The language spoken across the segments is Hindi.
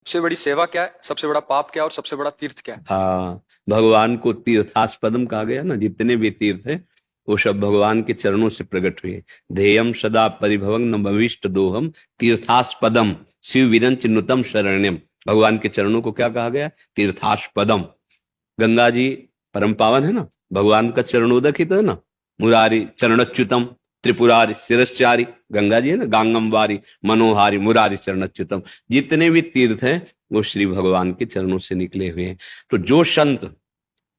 सबसे बड़ी सेवा क्या है, सबसे बड़ा पाप क्या है और सबसे बड़ा तीर्थ क्या है? हाँ, भगवान को तीर्थास्पदम कहा गया ना। जितने भी तीर्थ हैं वो सब भगवान के चरणों से प्रकट हुए। ध्येयम सदा परिभवं न भविष्ट दोहम तीर्थास्पदम शिव विरंच नुतम शरण्यम। भगवान के चरणों को क्या कहा गया? तीर्थास्पदम। गंगा जी परम पावन है ना, भगवान का चरणोदक ही तो है ना। मुरारी चरणच्युतम त्रिपुरारी शिरश्चारी। गंगा जी है ना, गांगम वारी मनोहारी मुरारी चरणच्युतम। जितने भी तीर्थ हैं वो श्री भगवान के चरणों से निकले हुए हैं। तो जो संत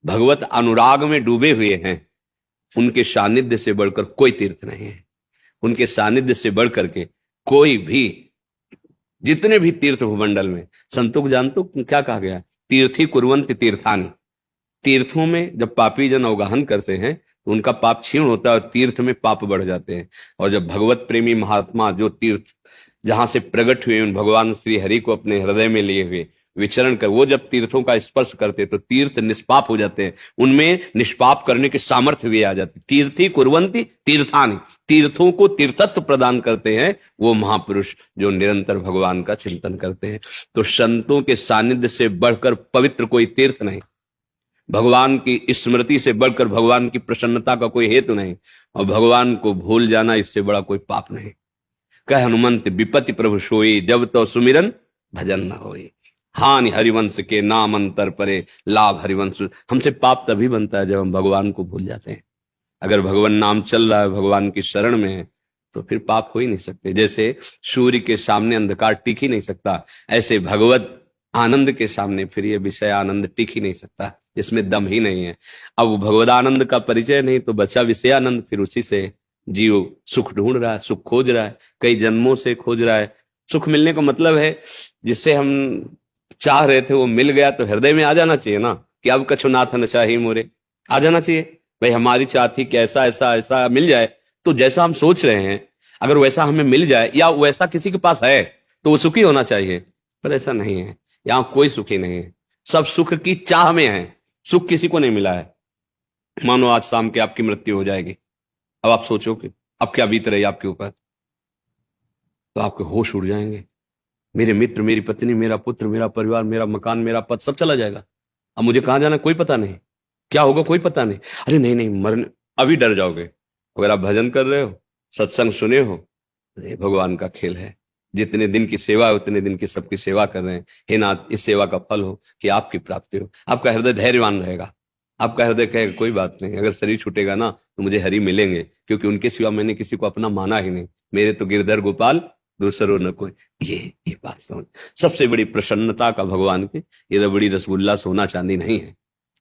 भगवत अनुराग में डूबे हुए हैं उनके सानिध्य से बढ़कर कोई तीर्थ नहीं है। उनके सानिध्य से बढ़कर के कोई भी, जितने भी तीर्थ भूमंडल में, संतों को जानते हो क्या कहा गया? तीर्थी कुर्वन्ति तीर्थानि। तीर्थों में जब पापी जन अवगाहन करते हैं तो उनका पाप क्षीण होता है और तीर्थ में पाप बढ़ जाते हैं। और जब भगवत प्रेमी महात्मा जो तीर्थ जहां से प्रकट हुए उन भगवान श्री हरि को अपने हृदय में लिए हुए विचरण कर, वो जब तीर्थों का स्पर्श करते तो तीर्थ निष्पाप हो जाते हैं। उनमें निष्पाप करने के सामर्थ्य भी आ जाती। तीर्थी कुर्वन्ति तीर्थानि। तीर्थों को तीर्थत्व प्रदान करते हैं वो महापुरुष जो निरंतर भगवान का चिंतन करते हैं। तो संतों के सानिध्य से बढ़कर पवित्र कोई तीर्थ नहीं। भगवान की स्मृति से बढ़कर भगवान की प्रसन्नता का कोई हेतु नहीं। और भगवान को भूल जाना इससे बड़ा कोई पाप नहीं। कह हनुमंत विपत्ति प्रभु सोई जब तो सुमिरन भजन न होई। हानि हरिवंश के नाम अंतर परे लाभ हरिवंश। हमसे पाप तभी बनता है जब हम भगवान को भूल जाते हैं। अगर भगवान नाम चल रहा है, भगवान की शरण में है, तो फिर पाप हो ही नहीं सकते। जैसे सूर्य के सामने अंधकार टिक ही नहीं सकता, ऐसे भगवत आनंद के सामने फिर ये विषय आनंद टिक ही नहीं सकता, इसमें दम ही नहीं है। अब भगवदानंद का परिचय नहीं तो बचा विषय आनंद, फिर उसी से जीव सुख ढूंढ रहा है, सुख खोज रहा है, कई जन्मों से खोज रहा है। सुख मिलने का मतलब है जिससे हम चाह रहे थे वो मिल गया तो हृदय में आ जाना चाहिए ना, कि अब कछु नाथ न चाही मोरे। आ जाना चाहिए भाई, हमारी चाह थी कि ऐसा ऐसा ऐसा मिल जाए। तो जैसा हम सोच रहे हैं अगर वैसा हमें मिल जाए या वैसा किसी के पास है तो वो सुखी होना चाहिए। पर ऐसा नहीं है, यहां कोई सुखी नहीं है। सब सुख की चाह में है, सुख किसी को नहीं मिला है। मानो आज शाम के आपकी मृत्यु हो जाएगी, अब आप सोचो कि अब क्या बीत रही आपके ऊपर, तो आपके होश उड़ जाएंगे। मेरे मित्र, मेरी पत्नी, मेरा पुत्र, मेरा परिवार, मेरा मकान, मेरा पद सब चला जाएगा। अब मुझे कहां जाना कोई पता नहीं, क्या होगा कोई पता नहीं। अरे नहीं नहीं, मरने अभी डर जाओगे। अगर आप भजन कर रहे हो, सत्संग सुने हो, ये भगवान का खेल है। जितने दिन की सेवा है उतने दिन की सबकी सेवा कर रहे हैं। हे नाथ, इस सेवा का फल हो कि आपकी प्राप्ति हो। आपका हृदय धैर्यवान रहेगा। आपका हृदय कहेगा कोई बात नहीं, अगर शरीर छूटेगा ना तो मुझे हरि मिलेंगे, क्योंकि उनके सिवा मैंने किसी को अपना माना ही नहीं। मेरे तो गिरधर गोपाल दूसरो न कोई। ये बात समझ। सबसे बड़ी प्रसन्नता का भगवान की ये रबड़ी रसगुल्ला सोना चांदी नहीं है।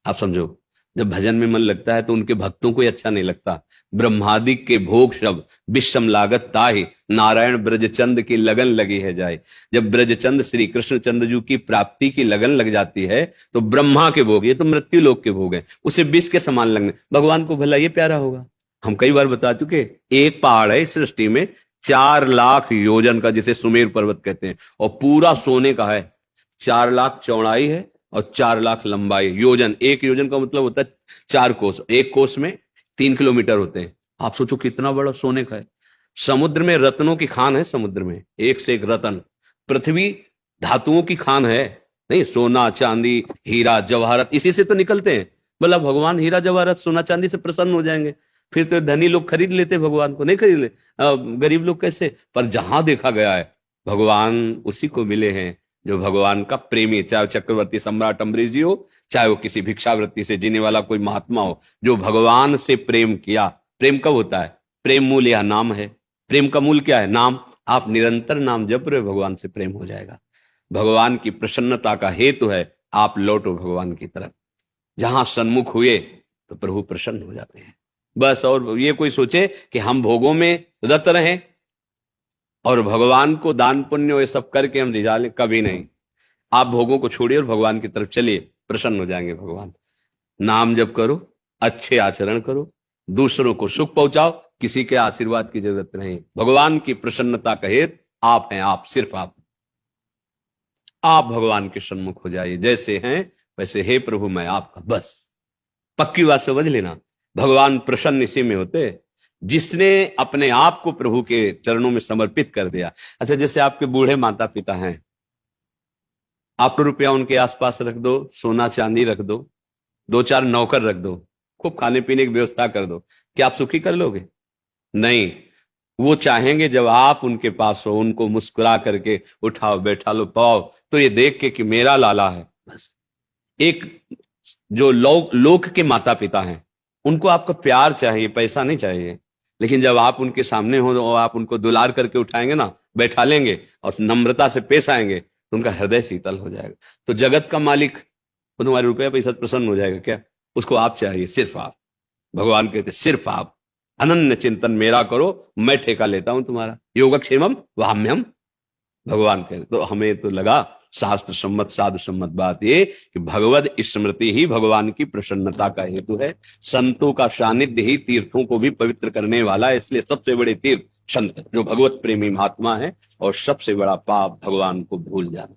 आप समझो, जब भजन में मन लगता है तो उनके भक्तों को अच्छा नहीं लगता। ब्रह्मादि के भोग सब विषम लागत ताहि नारायण ब्रजचंद की लगन लगी है जाए। जब ब्रजचंद श्री कृष्ण चंद्र की प्राप्ति की लगन लग जाती है तो ब्रह्मा के भोग, ये तो मृत्यु लोक के भोग हैं, उसे विष के समान लगने, भगवान को भला ये प्यारा होगा? हम कई बार बता चुके, एक पहाड़ है सृष्टि में 4 लाख योजन का, जिसे सुमेर पर्वत कहते हैं, और पूरा सोने का है। 4 लाख चौड़ाई है और 4 लाख लंबाई। योजन, एक योजन का मतलब होता है 4 कोस। एक कोस में 3 किलोमीटर होते हैं। आप सोचो कितना बड़ा सोने का है। समुद्र में रत्नों की खान है, समुद्र में एक से एक रत्न। पृथ्वी धातुओं की खान है, नहीं सोना चांदी हीरा जवाहरत इसी से तो निकलते हैं। बोला भगवान हीरा जवाहरत सोना चांदी से प्रसन्न हो जाएंगे, फिर तो धनी लोग खरीद लेते, भगवान को नहीं खरीद ले। गरीब लोग कैसे? पर जहां देखा गया है भगवान उसी को मिले हैं जो भगवान का प्रेमी, चाहे वो चक्रवर्ती सम्राट अम्बरीश जी हो, चाहे वो किसी भिक्षावृत्ति से जीने वाला कोई महात्मा हो, जो भगवान से प्रेम किया। प्रेम कब होता है? प्रेम मूल यह नाम है। प्रेम का मूल क्या है? नाम। आप निरंतर नाम जप रहे हो, भगवान से प्रेम हो जाएगा। भगवान की प्रसन्नता का हेतु है आप लौटो भगवान की तरफ। जहां सन्मुख हुए तो प्रभु प्रसन्न हो जाते हैं बस। और ये कोई सोचे कि हम भोगों में रत रहें और भगवान को दान पुण्य ये सब करके हम रिझा लें, कभी नहीं। आप भोगों को छोड़िए और भगवान की तरफ चलिए, प्रसन्न हो जाएंगे भगवान। नाम जप करो, अच्छे आचरण करो, दूसरों को सुख पहुंचाओ, किसी के आशीर्वाद की जरूरत नहीं। भगवान की प्रसन्नता का हेतु आप हैं, आप, सिर्फ आप भगवान के सन्मुख हो जाइए। जैसे हैं वैसे, हे प्रभु मैं आपका, बस। पक्की बात समझ लेना। भगवान प्रसन्न इसी में होते जिसने अपने आप को प्रभु के चरणों में समर्पित कर दिया। अच्छा, जैसे आपके बूढ़े माता पिता हैं, आप रुपया उनके आसपास रख दो, सोना चांदी रख दो, 2-4 नौकर रख दो, खूब खाने पीने की व्यवस्था कर दो, क्या आप सुखी कर लोगे? नहीं। वो चाहेंगे जब आप उनके पास हो, उनको मुस्कुरा करके उठाओ, बैठा लो, पाओ, तो ये देख के कि मेरा लाला है। बस एक जो लोक के माता पिता हैं, उनको आपका प्यार चाहिए, पैसा नहीं चाहिए। लेकिन जब आप उनके सामने हो और आप उनको दुलार करके उठाएंगे ना, बैठा लेंगे और नम्रता से पेश आएंगे, तो उनका हृदय शीतल हो जाएगा। तो जगत का मालिक वो तुम्हारे रुपया पैसा प्रसन्न हो जाएगा क्या? उसको आप चाहिए, सिर्फ आप। भगवान कहते सिर्फ आप अनन्य चिंतन मेरा करो, मैं ठेका लेता हूं तुम्हारा। योगक्षेमम वाम्यम, भगवान कहते। तो हमें तो लगा शास्त्र सम्मत साधु सम्मत बात ये कि भगवद स्मृति ही भगवान की प्रसन्नता का हेतु है। संतों का सानिध्य ही तीर्थों को भी पवित्र करने वाला है। इसलिए सबसे बड़े तीर्थ संत जो भगवत प्रेमी महात्मा है, और सबसे बड़ा पाप भगवान को भूल जाना।